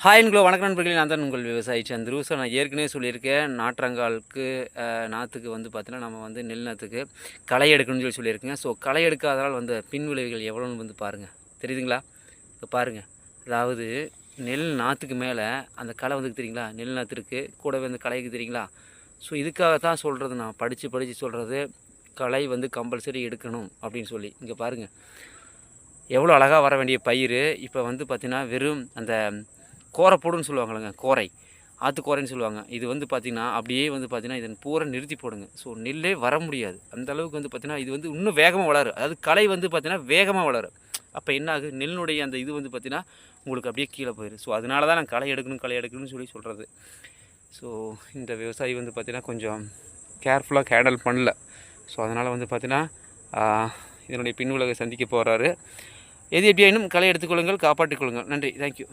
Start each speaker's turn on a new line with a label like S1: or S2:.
S1: Hi என்களோ வணக்கம் நண்பர்களே, நான் தான் உங்கள் விவசாயி சந்துரு. ஸோ நான் ஏற்கனவே சொல்லியிருக்கேன், நாற்றங்காலுக்கு நாற்றுக்கு வந்து பார்த்தீங்கன்னா நம்ம வந்து நெல் நாற்றுக்கு களை எடுக்கணும்னு சொல்லியிருக்கேங்க. ஸோ களை எடுக்காததால் வந்து பின் விளைவுகள் எவ்வளோன்னு வந்து பாருங்கள், தெரியுதுங்களா? இப்போ பாருங்கள், அதாவது நெல் நாற்றுக்கு மேலே அந்த களை வந்து தெரியுங்களா, நெல் நாற்று இருக்குது, கூடவே வந்து களைக்கு தெரியுங்களா. ஸோ இதுக்காகத்தான் சொல்கிறது, நான் படித்து சொல்கிறது, களை வந்து கம்பல்சரி எடுக்கணும் அப்படின்னு சொல்லி. இங்கே பாருங்கள், எவ்வளோ அழகாக வர வேண்டிய பயிர் இப்போ வந்து பார்த்திங்கன்னா வெறும் அந்த கோரைப்போடுன்னு சொல்லுவாங்கள்ங்க, கோரை ஆற்றுக்கோரைன்னு சொல்லுவாங்க. இது வந்து பார்த்திங்கன்னா அப்படியே வந்து பார்த்திங்கன்னா இதன் பூரா நிறுத்தி போடுங்க. ஸோ நெல்லே வர முடியாது. அந்த அளவுக்கு வந்து பார்த்திங்கன்னா இது வந்து இன்னும் வேகமாக வளரும். அதாவது களை வந்து பார்த்திங்கன்னா வேகமாக வளரும். அப்போ என்ன ஆகுது, நெல்லுடைய அந்த இது வந்து பார்த்திங்கன்னா உங்களுக்கு அப்படியே கீழே போயிடும். ஸோ அதனால தான் நான் களை எடுக்கணும்னு சொல்லி சொல்கிறது. ஸோ இந்த விவசாயி வந்து பார்த்திங்கன்னா கொஞ்சம் கேர்ஃபுல்லாக ஹேண்டில் பண்ணல. ஸோ அதனால் வந்து பார்த்திங்கன்னா இதனுடைய பின் விளைவை சந்திக்க போகிறாரு. எது எப்படியாயினும் களை எடுத்துக்கொள்ளுங்கள், காப்பாற்றிக் கொள்ளுங்கள். நன்றி, தேங்க்யூ.